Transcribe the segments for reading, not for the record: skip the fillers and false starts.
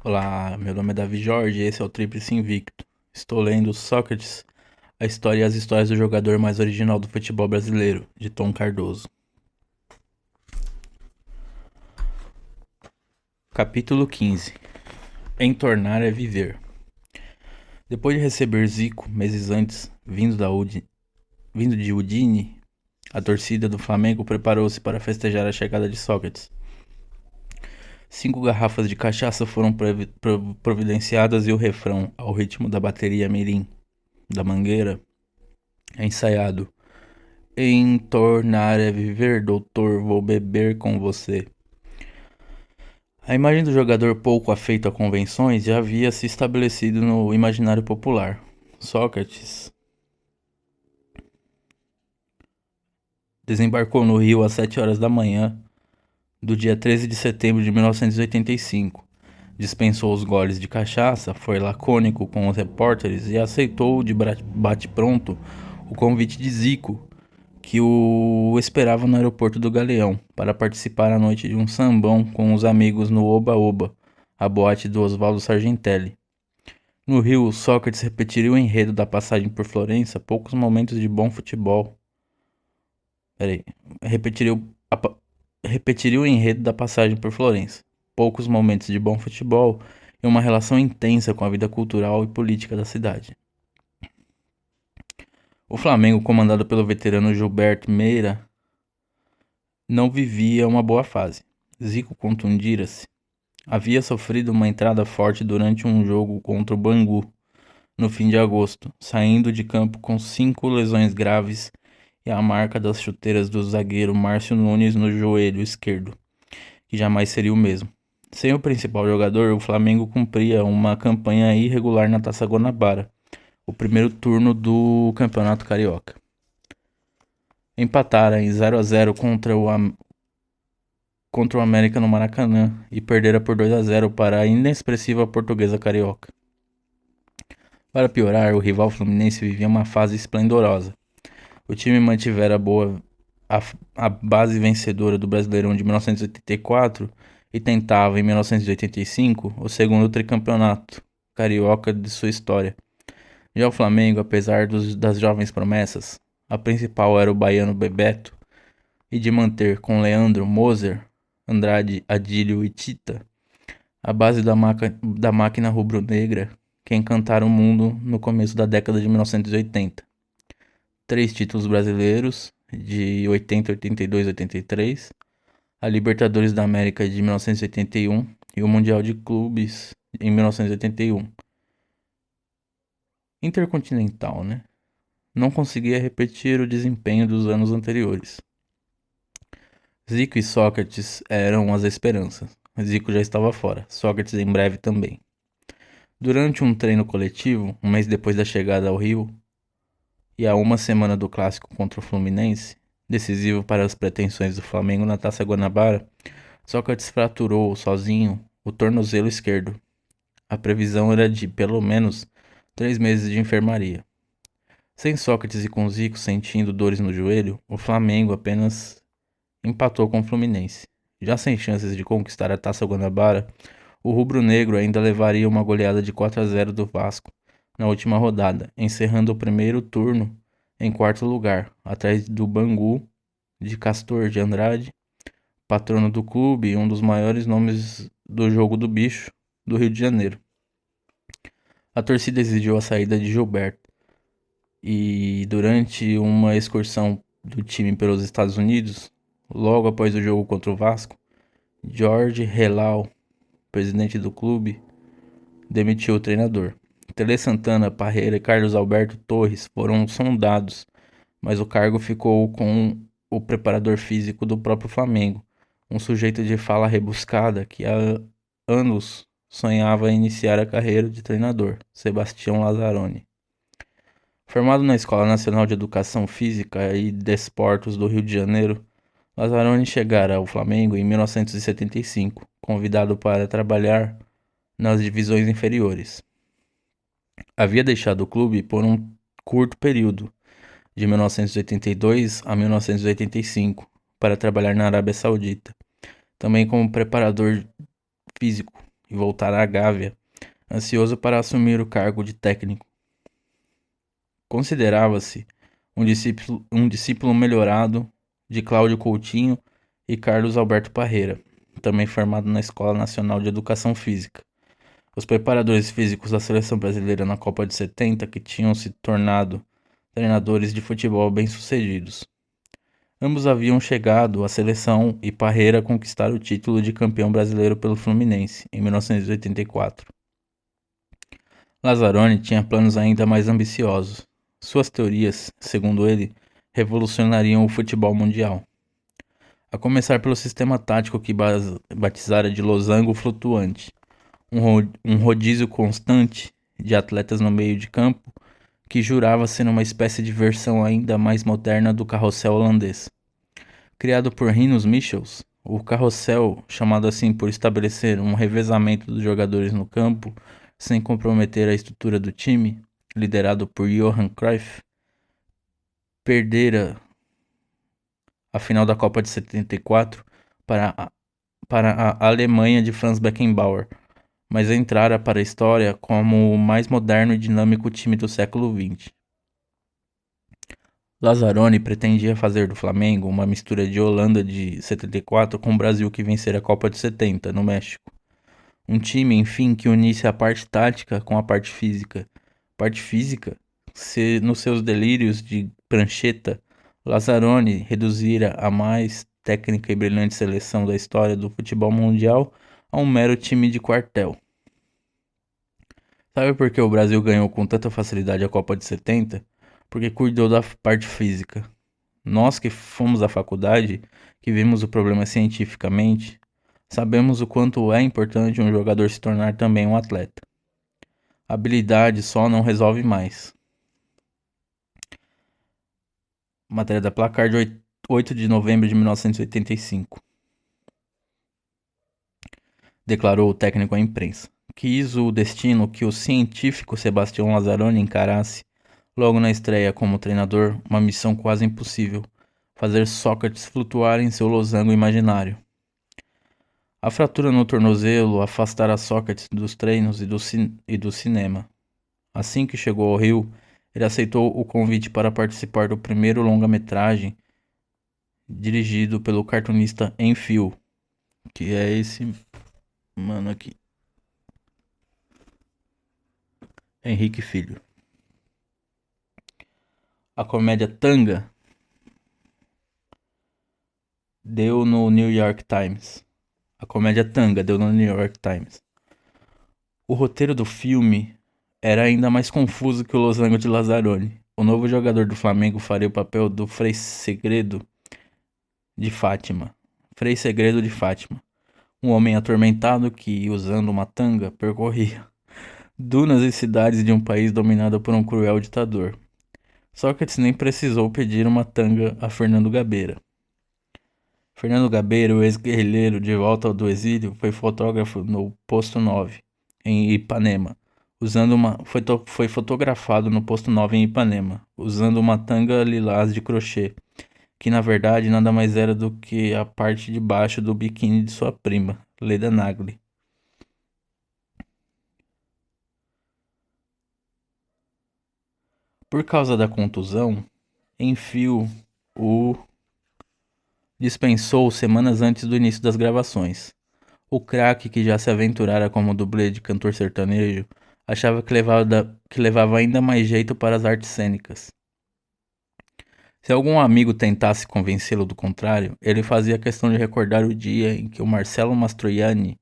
Olá, meu nome é Davi Jorge e esse é o Tríplice Invicto. Estou lendo Sócrates, a história e as histórias do jogador mais original do futebol brasileiro, de Tom Cardoso. Capítulo 15. Entornar é viver. Depois de receber Zico, meses antes, vindo de Udine, a torcida do Flamengo preparou-se para festejar a chegada de Sócrates. 5 garrafas de cachaça foram providenciadas e o refrão, ao ritmo da bateria mirim, da Mangueira, é ensaiado. Entornar é viver, doutor, vou beber com você. A imagem do jogador pouco afeito a convenções já havia se estabelecido no imaginário popular. Sócrates desembarcou no Rio às 7 horas da manhã do dia 13 de setembro de 1985. Dispensou os goles de cachaça, foi lacônico com os repórteres e aceitou de bate-pronto o convite de Zico, que o esperava no aeroporto do Galeão para participar à noite de um sambão com os amigos no Oba Oba, a boate do Oswaldo Sargentelli. No Rio, Sócrates repetiria o enredo da passagem por Florença, poucos momentos de bom futebol. Peraí, repetiria o, a pa- repetiria o enredo da passagem por Florença, poucos momentos de bom futebol e uma relação intensa com a vida cultural e política da cidade. O Flamengo, comandado pelo veterano Gilberto Meira, não vivia uma boa fase. Zico contundira-se. Havia sofrido uma entrada forte durante um jogo contra o Bangu, no fim de agosto, saindo de campo com 5 lesões graves e a marca das chuteiras do zagueiro Márcio Nunes no joelho esquerdo, que jamais seria o mesmo. Sem o principal jogador, o Flamengo cumpria uma campanha irregular na Taça Guanabara, o primeiro turno do Campeonato Carioca. Empatara em 0-0 contra o América no Maracanã e perdera por 2-0 para a inexpressiva Portuguesa Carioca. Para piorar, o rival Fluminense vivia uma fase esplendorosa. O time mantivera a, a base vencedora do Brasileirão de 1984 e tentava, em 1985, o segundo tricampeonato carioca de sua história. Já o Flamengo, apesar das jovens promessas, a principal era o baiano Bebeto, e de manter com Leandro, Moser, Andrade, Adílio e Tita a base da máquina rubro-negra que encantaram o mundo no começo da década de 1980. 3 títulos brasileiros de 80, 82 e 83, a Libertadores da América de 1981 e o Mundial de Clubes em 1981. Intercontinental, né? Não conseguia repetir o desempenho dos anos anteriores. Zico e Sócrates eram as esperanças. Zico já estava fora, Sócrates em breve também. Durante um treino coletivo, um mês depois da chegada ao Rio, e a uma semana do clássico contra o Fluminense, decisivo para as pretensões do Flamengo na Taça Guanabara, Sócrates fraturou sozinho o tornozelo esquerdo. A previsão era de, pelo menos, 3 meses de enfermaria. Sem Sócrates e com Zico sentindo dores no joelho, o Flamengo apenas empatou com o Fluminense. Já sem chances de conquistar a Taça Guanabara, o rubro-negro ainda levaria uma goleada de 4-0 do Vasco na última rodada, encerrando o primeiro turno em quarto lugar, atrás do Bangu de Castor de Andrade, patrono do clube e um dos maiores nomes do jogo do bicho do Rio de Janeiro. A torcida exigiu a saída de Gilberto e durante uma excursão do time pelos Estados Unidos, logo após o jogo contra o Vasco, Jorge Relau, presidente do clube, demitiu o treinador. Tele Santana, Parreira e Carlos Alberto Torres foram sondados, mas o cargo ficou com o preparador físico do próprio Flamengo, um sujeito de fala rebuscada que há anos sonhava em iniciar a carreira de treinador, Sebastião Lazzaroni. Formado na Escola Nacional de Educação Física e Desportos do Rio de Janeiro, Lazzaroni chegara ao Flamengo em 1975, convidado para trabalhar nas divisões inferiores. Havia deixado o clube por um curto período, de 1982 a 1985, para trabalhar na Arábia Saudita, também como preparador físico, e voltara à Gávea, ansioso para assumir o cargo de técnico. Considerava-se um discípulo melhorado de Cláudio Coutinho e Carlos Alberto Parreira, também formado na Escola Nacional de Educação Física. Os preparadores físicos da seleção brasileira na Copa de 70 que tinham se tornado treinadores de futebol bem-sucedidos. Ambos haviam chegado à seleção e Parreira conquistar o título de campeão brasileiro pelo Fluminense, em 1984. Lazzaroni tinha planos ainda mais ambiciosos. Suas teorias, segundo ele, revolucionariam o futebol mundial. A começar pelo sistema tático que batizara de losango flutuante, um rodízio constante de atletas no meio de campo que jurava ser uma espécie de versão ainda mais moderna do carrossel holandês. Criado por Rinus Michels, o carrossel, chamado assim por estabelecer um revezamento dos jogadores no campo sem comprometer a estrutura do time, liderado por Johan Cruyff, perdera a final da Copa de 74 para a Alemanha de Franz Beckenbauer, mas entrara para a história como o mais moderno e dinâmico time do século XX. Lazzaroni pretendia fazer do Flamengo uma mistura de Holanda de 74 com o Brasil que vencera a Copa de 70, no México. Um time, enfim, que unisse a parte tática com a parte física. Parte física, nos seus delírios de prancheta, Lazzaroni reduzira a mais técnica e brilhante seleção da história do futebol mundial a um mero time de quartel. Sabe por que o Brasil ganhou com tanta facilidade a Copa de 70? Porque cuidou da parte física. Nós que fomos à faculdade, que vimos o problema cientificamente, sabemos o quanto é importante um jogador se tornar também um atleta. Habilidade só não resolve mais. Matéria da Placar de 8 de novembro de 1985. Declarou o técnico à imprensa. Quis o destino que o científico Sebastião Lazzaroni encarasse, logo na estreia como treinador, uma missão quase impossível: fazer Sócrates flutuar em seu losango imaginário. A fratura no tornozelo afastara Sócrates dos treinos e do cinema. Assim que chegou ao Rio, ele aceitou o convite para participar do primeiro longa-metragem dirigido pelo cartunista Enfield, que é esse mano aqui, Henrique Filho. A comédia Tanga deu no New York Times. A comédia Tanga deu no New York Times. O roteiro do filme era ainda mais confuso que o losango de Lazzaroni. O novo jogador do Flamengo faria o papel do Frei Segredo de Fátima. Frei Segredo de Fátima. Um homem atormentado que, usando uma tanga, percorria dunas e cidades de um país dominado por um cruel ditador. Sócrates nem precisou pedir uma tanga a Fernando Gabeira. Fernando Gabeira, o ex-guerrilheiro de volta do exílio, foi fotógrafo no Posto 9, em Ipanema, foi fotografado no Posto 9 em Ipanema, usando uma tanga lilás de crochê, que na verdade nada mais era do que a parte de baixo do biquíni de sua prima, Leda Nagli. Por causa da contusão, Enfield o dispensou semanas antes do início das gravações. O craque, que já se aventurara como dublê de cantor sertanejo, achava que levava ainda mais jeito para as artes cênicas. Se algum amigo tentasse convencê-lo do contrário, ele fazia questão de recordar o dia em que o Marcelo Mastroianni,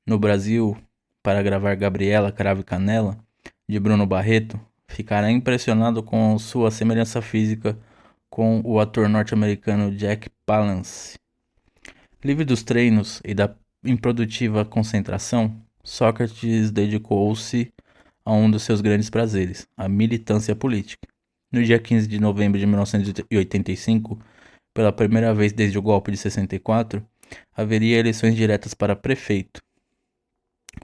no Brasil, para gravar Gabriela, Cravo e Canela, de Bruno Barreto, ficara impressionado com sua semelhança física com o ator norte-americano Jack Palance. Livre dos treinos e da improdutiva concentração, Sócrates dedicou-se a um dos seus grandes prazeres, a militância política. No dia 15 de novembro de 1985, pela primeira vez desde o golpe de 64, haveria eleições diretas para prefeito.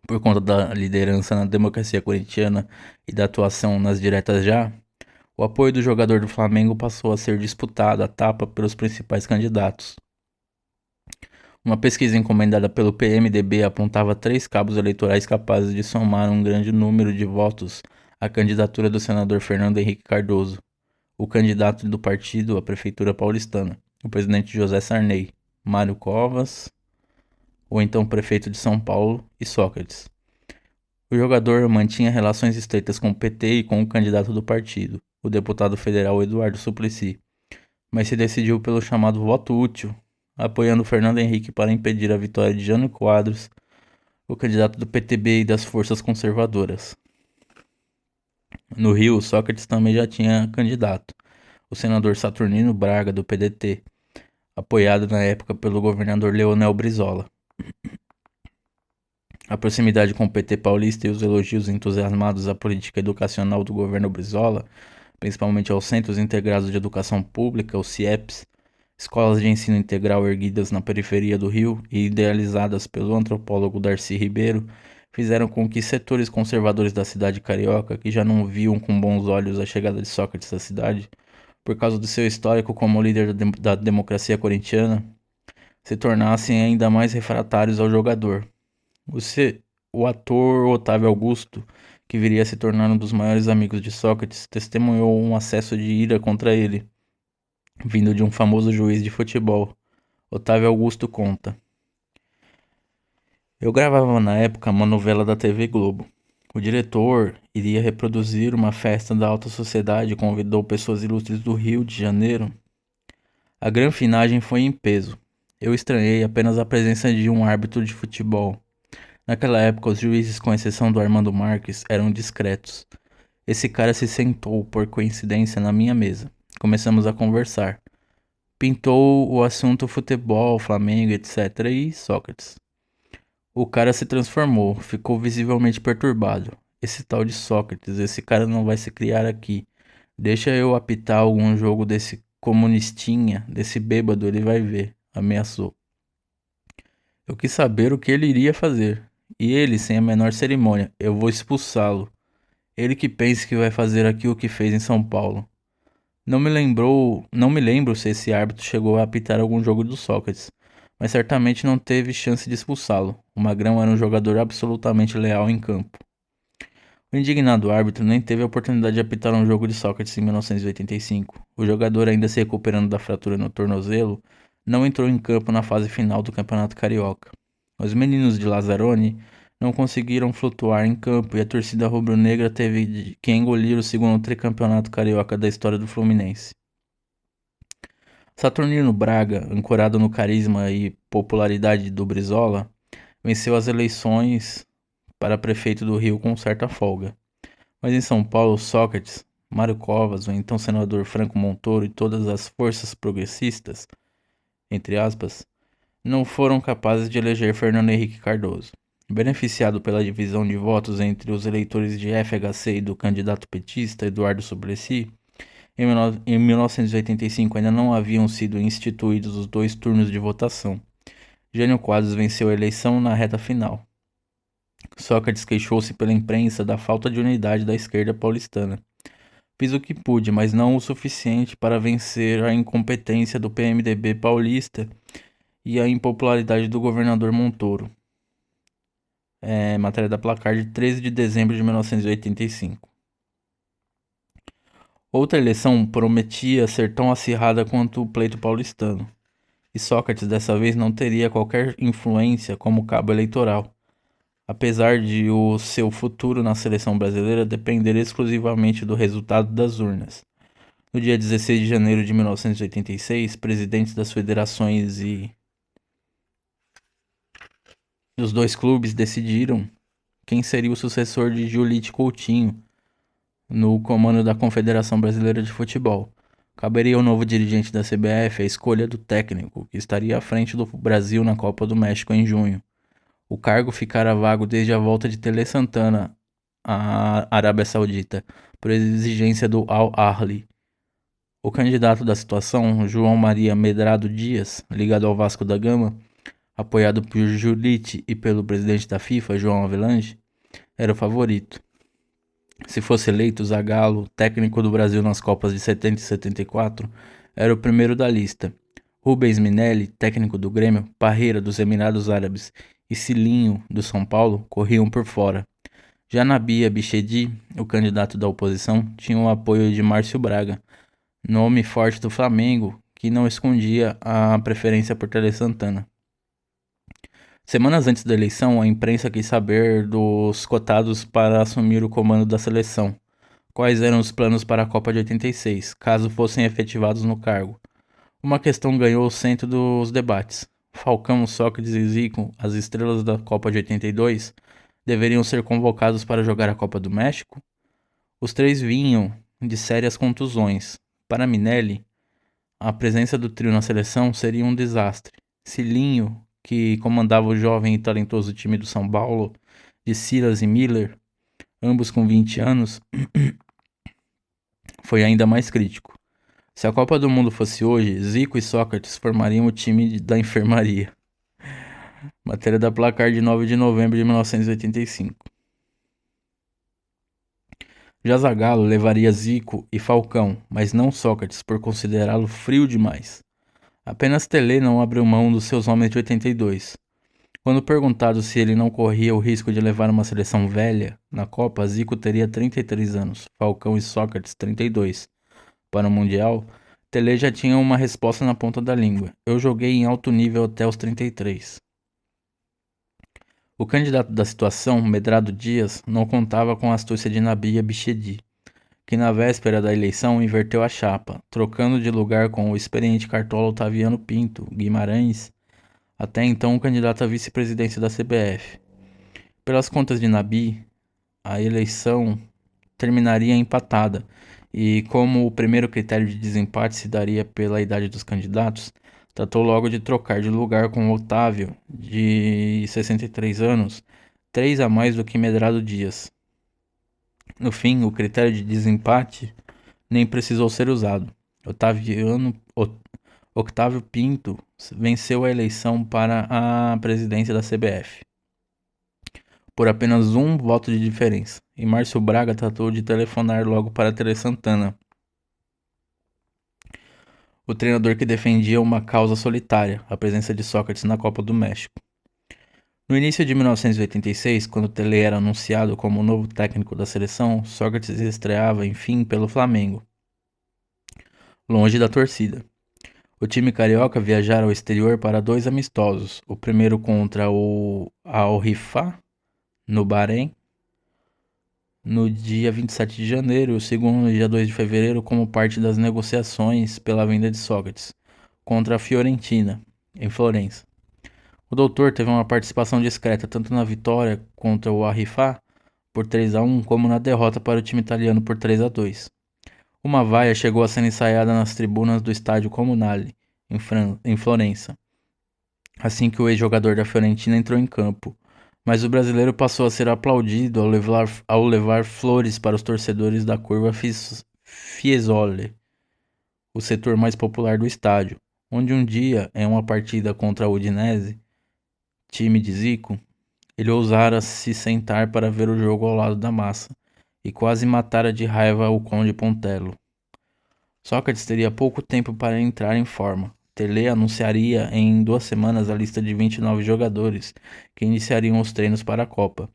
Por conta da liderança na democracia corintiana e da atuação nas diretas já, o apoio do jogador do Flamengo passou a ser disputado à tapa pelos principais candidatos. Uma pesquisa encomendada pelo PMDB apontava 3 cabos eleitorais capazes de somar um grande número de votos à candidatura do senador Fernando Henrique Cardoso, o candidato do partido à prefeitura paulistana, o presidente José Sarney, Mário Covas, o então prefeito de São Paulo, e Sócrates. O jogador mantinha relações estreitas com o PT e com o candidato do partido, o deputado federal Eduardo Suplicy, mas se decidiu pelo chamado voto útil, apoiando Fernando Henrique para impedir a vitória de Jânio Quadros, o candidato do PTB e das forças conservadoras. No Rio, Sócrates também já tinha candidato, o senador Saturnino Braga, do PDT, apoiado na época pelo governador Leonel Brizola. A proximidade com o PT paulista e os elogios entusiasmados à política educacional do governo Brizola, principalmente aos Centros Integrados de Educação Pública, os CIEPs, escolas de ensino integral erguidas na periferia do Rio e idealizadas pelo antropólogo Darcy Ribeiro, fizeram com que setores conservadores da cidade carioca, que já não viam com bons olhos a chegada de Sócrates à cidade, por causa do seu histórico como líder da democracia corintiana, se tornassem ainda mais refratários ao jogador. O ator Otávio Augusto, que viria a se tornar um dos maiores amigos de Sócrates, testemunhou um acesso de ira contra ele, vindo de um famoso juiz de futebol. Otávio Augusto conta: Eu gravava na época uma novela da TV Globo. O diretor iria reproduzir uma festa da alta sociedade e convidou pessoas ilustres do Rio de Janeiro. A granfinagem foi em peso. Eu estranhei apenas a presença de um árbitro de futebol. Naquela época, os juízes, com exceção do Armando Marques, eram discretos. Esse cara se sentou, por coincidência, na minha mesa. Começamos a conversar. Pintou o assunto futebol, Flamengo, etc. e Sócrates. O cara se transformou, ficou visivelmente perturbado. Esse tal de Sócrates, esse cara não vai se criar aqui. Deixa eu apitar algum jogo desse comunistinha, desse bêbado, ele vai ver, ameaçou. Eu quis saber o que ele iria fazer. E ele, sem a menor cerimônia, eu vou expulsá-lo. Ele que pense que vai fazer aqui o que fez em São Paulo. Não me lembro se esse árbitro chegou a apitar algum jogo do Sócrates, mas certamente não teve chance de expulsá-lo. O Magrão era um jogador absolutamente leal em campo. O indignado árbitro nem teve a oportunidade de apitar um jogo de Sócrates em 1985. O jogador, ainda se recuperando da fratura no tornozelo, não entrou em campo na fase final do Campeonato Carioca. Os meninos de Lazzaroni não conseguiram flutuar em campo e a torcida rubro-negra teve que engolir o segundo tricampeonato carioca da história do Fluminense. Saturnino Braga, ancorado no carisma e popularidade do Brizola, venceu as eleições para prefeito do Rio com certa folga. Mas em São Paulo, Sócrates, Mário Covas, o então senador Franco Montoro e todas as forças progressistas, entre aspas, não foram capazes de eleger Fernando Henrique Cardoso. Beneficiado pela divisão de votos entre os eleitores de FHC e do candidato petista Eduardo Suplicy, em 1985 ainda não haviam sido instituídos os 2 turnos de votação. Jânio Quadros venceu a eleição na reta final. Sócrates queixou-se pela imprensa da falta de unidade da esquerda paulistana. Fiz o que pude, mas não o suficiente para vencer a incompetência do PMDB paulista e a impopularidade do governador Montoro. Matéria da Placar de 13 de dezembro de 1985. Outra eleição prometia ser tão acirrada quanto o pleito paulistano, e Sócrates dessa vez não teria qualquer influência como cabo eleitoral, apesar de o seu futuro na seleção brasileira depender exclusivamente do resultado das urnas. No dia 16 de janeiro de 1986, presidentes das federações e os 2 clubes decidiram quem seria o sucessor de Julite Coutinho no comando da Confederação Brasileira de Futebol. Caberia ao novo dirigente da CBF a escolha do técnico, que estaria à frente do Brasil na Copa do México em junho. O cargo ficara vago desde a volta de Tele Santana à Arábia Saudita, por exigência do Al-Ahly. O candidato da situação, João Maria Medrado Dias, ligado ao Vasco da Gama, apoiado por Julite e pelo presidente da FIFA, João Avelange, era o favorito. Se fosse eleito, Zagallo, técnico do Brasil nas Copas de 70 e 74, era o primeiro da lista. Rubens Minelli, técnico do Grêmio, Parreira dos Emirados Árabes e Cilinho do São Paulo corriam por fora. Já Nabi Abichedi, o candidato da oposição, tinha o apoio de Márcio Braga, nome forte do Flamengo, que não escondia a preferência por Tele Santana. Semanas antes da eleição, a imprensa quis saber dos cotados para assumir o comando da seleção. Quais eram os planos para a Copa de 86, caso fossem efetivados no cargo? Uma questão ganhou o centro dos debates. Falcão, Sócrates e Zico, as estrelas da Copa de 82, deveriam ser convocados para jogar a Copa do México? Os três vinham de sérias contusões. Para Minelli, a presença do trio na seleção seria um desastre. Cilinho, que comandava o jovem e talentoso time do São Paulo, de Silas e Miller, ambos com 20 anos, foi ainda mais crítico. Se a Copa do Mundo fosse hoje, Zico e Sócrates formariam o time da enfermaria. Matéria da Placar de 9 de novembro de 1985. Já Zagallo levaria Zico e Falcão, mas não Sócrates, por considerá-lo frio demais. Apenas Telê não abriu mão dos seus homens de 82. Quando perguntado se ele não corria o risco de levar uma seleção velha na Copa, Zico teria 33 anos, Falcão e Sócrates 32. Para o Mundial, Telê já tinha uma resposta na ponta da língua. Eu joguei em alto nível até os 33. O candidato da situação, Medrado Dias, não contava com a astúcia de Nabi Abichedi, que na véspera da eleição inverteu a chapa, trocando de lugar com o experiente cartola Otaviano Pinto Guimarães, até então candidato à vice-presidência da CBF. Pelas contas de Nabi, a eleição terminaria empatada, e como o primeiro critério de desempate se daria pela idade dos candidatos, tratou logo de trocar de lugar com Otávio, de 63 anos, 3 a mais do que Medrado Dias. No fim, o critério de desempate nem precisou ser usado. Octávio Pinto venceu a eleição para a presidência da CBF por apenas um voto de diferença, e Márcio Braga tratou de telefonar logo para Tele Santana, o treinador que defendia uma causa solitária, a presença de Sócrates na Copa do México. No início de 1986, quando Tele era anunciado como o novo técnico da seleção, Sócrates estreava, enfim, pelo Flamengo, longe da torcida. O time carioca viajara ao exterior para 2 amistosos, o primeiro contra o Al-Rifah, no Bahrein, no dia 27 de janeiro, e o segundo no dia 2 de fevereiro, como parte das negociações pela venda de Sócrates, contra a Fiorentina, em Florença. O doutor teve uma participação discreta tanto na vitória contra o Al-Rifah por 3-1, como na derrota para o time italiano por 3-2. Uma vaia chegou a ser ensaiada nas tribunas do estádio Comunale, em Florença, assim que o ex-jogador da Fiorentina entrou em campo. Mas o brasileiro passou a ser aplaudido ao levar flores para os torcedores da curva Fiesole, o setor mais popular do estádio, onde um dia, em uma partida contra a Udinese, time de Zico, ele ousara se sentar para ver o jogo ao lado da massa, e quase matara de raiva o Conde Pontello. Sócrates teria pouco tempo para entrar em forma. Tele anunciaria em 2 semanas a lista de 29 jogadores que iniciariam os treinos para a Copa.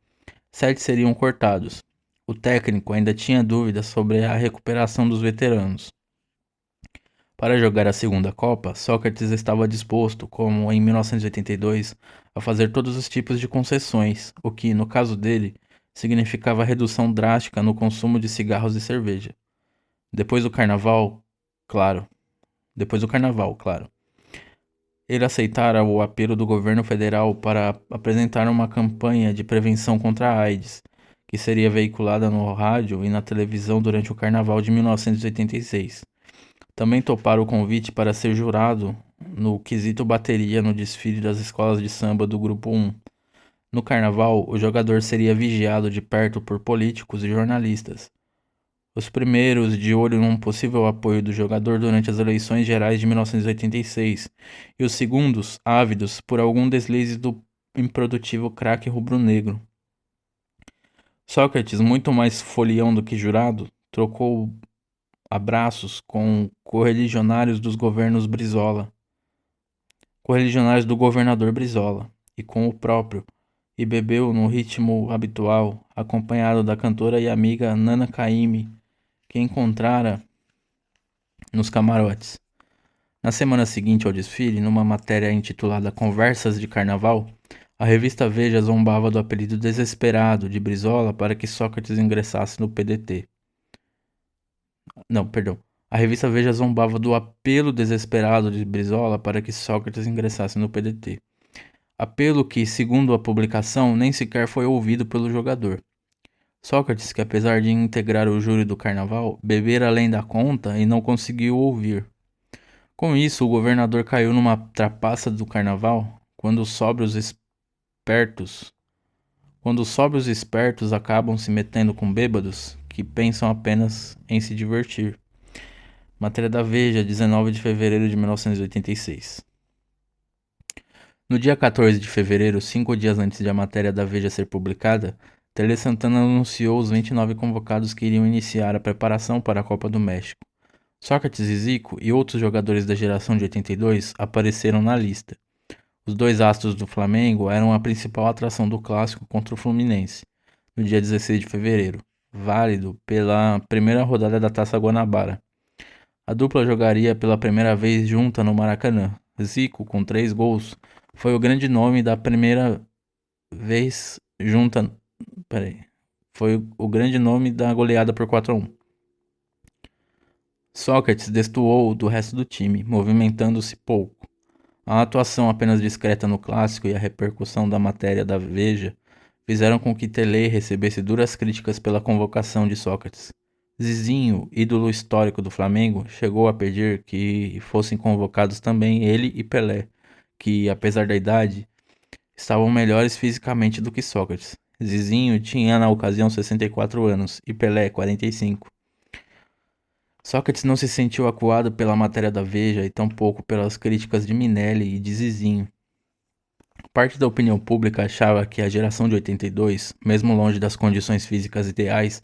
7 seriam cortados. O técnico ainda tinha dúvidas sobre a recuperação dos veteranos. Para jogar a segunda Copa, Sócrates estava disposto, como em 1982, a fazer todos os tipos de concessões, o que, no caso dele, significava redução drástica no consumo de cigarros e cerveja. Depois do carnaval, claro. Ele aceitara o apelo do governo federal para apresentar uma campanha de prevenção contra a AIDS, que seria veiculada no rádio e na televisão durante o carnaval de 1986. Também toparam o convite para ser jurado no quesito bateria no desfile das escolas de samba do Grupo 1. No carnaval, o jogador seria vigiado de perto por políticos e jornalistas. Os primeiros de olho num possível apoio do jogador durante as eleições gerais de 1986, e os segundos ávidos por algum deslize do improdutivo craque rubro-negro. Sócrates, muito mais folião do que jurado, trocou abraços com correligionários dos governos Brizola. correligionários do governador Brizola, e com o próprio, e bebeu no ritmo habitual, acompanhado da cantora e amiga Nana Caymmi, que encontrara nos camarotes. Na semana seguinte ao desfile, numa matéria intitulada Conversas de Carnaval, a revista Veja zombava do apelido desesperado de Brizola para que Sócrates ingressasse no PDT. Não, perdão. A revista Veja zombava do apelo desesperado de Brizola para que Sócrates ingressasse no PDT. Apelo que, segundo a publicação, nem sequer foi ouvido pelo jogador. Sócrates, que apesar de integrar o júri do carnaval, bebera além da conta e não conseguiu ouvir. Com isso, o governador caiu numa trapaça do carnaval quando os sóbrios espertos acabam se metendo com bêbados que pensam apenas em se divertir. Matéria da Veja, 19 de fevereiro de 1986. No dia 14 de fevereiro, 5 dias antes de a matéria da Veja ser publicada, Tele Santana anunciou os 29 convocados que iriam iniciar a preparação para a Copa do México. Sócrates e Zico e outros jogadores da geração de 82 apareceram na lista. Os dois astros do Flamengo eram a principal atração do clássico contra o Fluminense, no dia 16 de fevereiro, válido pela primeira rodada da Taça Guanabara. A dupla jogaria pela primeira vez junta no Maracanã. Zico, com 3 gols, foi o grande nome da primeira vez junta. Foi o grande nome da goleada por 4-1. Sócrates destoou do resto do time, movimentando-se pouco. A atuação apenas discreta no clássico e a repercussão da matéria da Veja fizeram com que Tele recebesse duras críticas pela convocação de Sócrates. Zizinho, ídolo histórico do Flamengo, chegou a pedir que fossem convocados também ele e Pelé, que, apesar da idade, estavam melhores fisicamente do que Sócrates. Zizinho tinha na ocasião 64 anos e Pelé 45. Sócrates não se sentiu acuado pela matéria da Veja e tampouco pelas críticas de Minelli e de Zizinho. Parte da opinião pública achava que a geração de 82, mesmo longe das condições físicas ideais,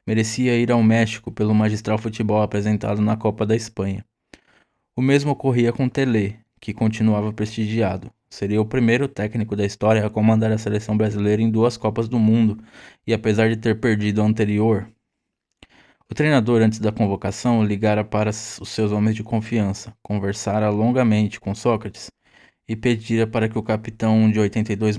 merecia ir ao México pelo magistral futebol apresentado na Copa da Espanha. O mesmo ocorria com Tele, que continuava prestigiado. Seria o primeiro técnico da história a comandar a seleção brasileira em 2 Copas do Mundo, e apesar de ter perdido a anterior, o treinador, antes da convocação, ligara para os seus homens de confiança, conversara longamente com Sócrates e pedira para que o capitão de 82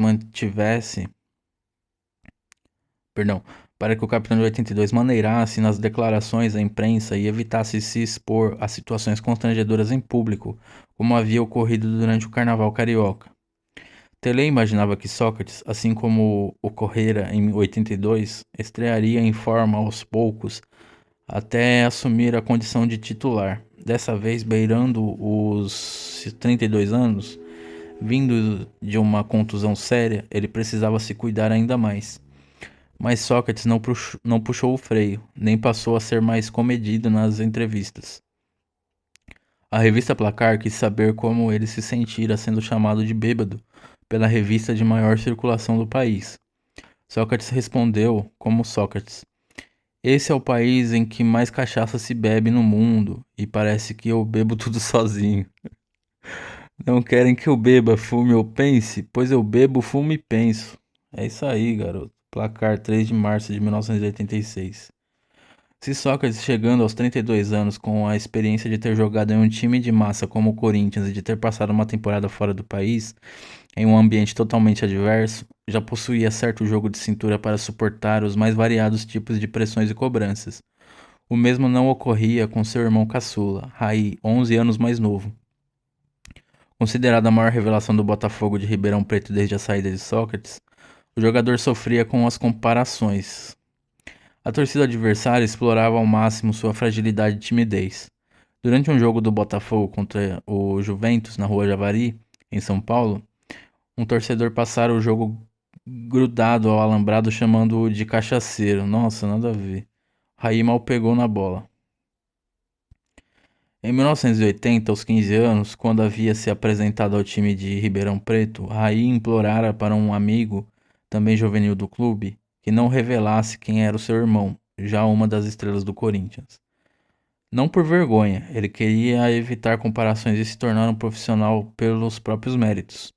maneirasse nas declarações à imprensa e evitasse se expor a situações constrangedoras em público, como havia ocorrido durante o Carnaval Carioca. Tele imaginava que Sócrates, assim como ocorrera em 82, estrearia em forma aos poucos até assumir a condição de titular, dessa vez beirando os 32 anos. Vindo de uma contusão séria, ele precisava se cuidar ainda mais. Mas Sócrates não puxou o freio, nem passou a ser mais comedido nas entrevistas. A revista Placar quis saber como ele se sentira sendo chamado de bêbado pela revista de maior circulação do país. Sócrates respondeu como Sócrates: "Esse é o país em que mais cachaça se bebe no mundo, e parece que eu bebo tudo sozinho. Não querem que eu beba, fume ou pense? Pois eu bebo, fumo e penso." É isso aí, garoto. Placar 3 de março de 1986. Se Sócrates, chegando aos 32 anos com a experiência de ter jogado em um time de massa como o Corinthians e de ter passado uma temporada fora do país, em um ambiente totalmente adverso, já possuía certo jogo de cintura para suportar os mais variados tipos de pressões e cobranças. O mesmo não ocorria com seu irmão caçula, Raí, 11 anos mais novo. Considerada a maior revelação do Botafogo de Ribeirão Preto desde a saída de Sócrates, o jogador sofria com as comparações. A torcida adversária explorava ao máximo sua fragilidade e timidez. Durante um jogo do Botafogo contra o Juventus na Rua Javari, em São Paulo, um torcedor passara o jogo grudado ao alambrado chamando-o de cachaceiro. Nossa, nada a ver. Raí mal pegou na bola. Em 1980, aos 15 anos, quando havia se apresentado ao time de Ribeirão Preto, Raí implorara para um amigo, também juvenil do clube, que não revelasse quem era o seu irmão, já uma das estrelas do Corinthians. Não por vergonha, ele queria evitar comparações e se tornar um profissional pelos próprios méritos.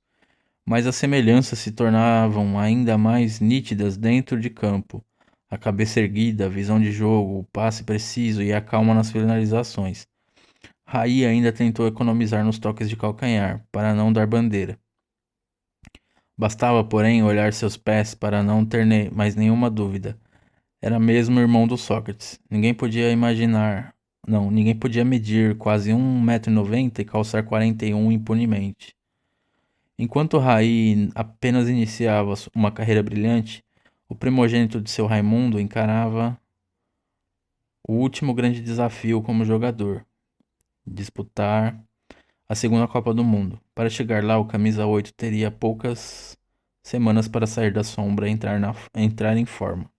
Mas as semelhanças se tornavam ainda mais nítidas dentro de campo. A cabeça erguida, a visão de jogo, o passe preciso e a calma nas finalizações. Raí ainda tentou economizar nos toques de calcanhar, para não dar bandeira. Bastava, porém, olhar seus pés para não ter mais nenhuma dúvida. Era mesmo irmão do Sócrates. Ninguém podia imaginar. Não, ninguém podia medir quase 1,90 m e calçar 41 impunemente. Enquanto Raí apenas iniciava uma carreira brilhante, o primogênito de seu Raimundo encarava o último grande desafio como jogador: disputar a segunda Copa do Mundo. Para chegar lá, o camisa 8 teria poucas semanas para sair da sombra e entrar em forma.